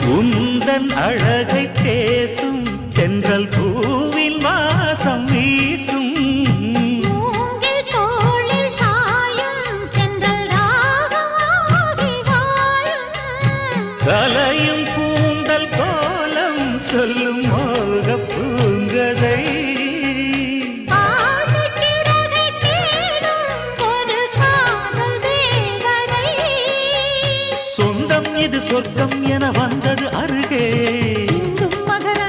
உந்தன் அழகை பேசும் தென்றல் பூவின் வாசம் வீசும் கலையும் கூந்தல் கோலம் சொல்லும் மோக பூங்கதை சொந்தம் இது சொர்க்கம் என வந்தது அருகே மகர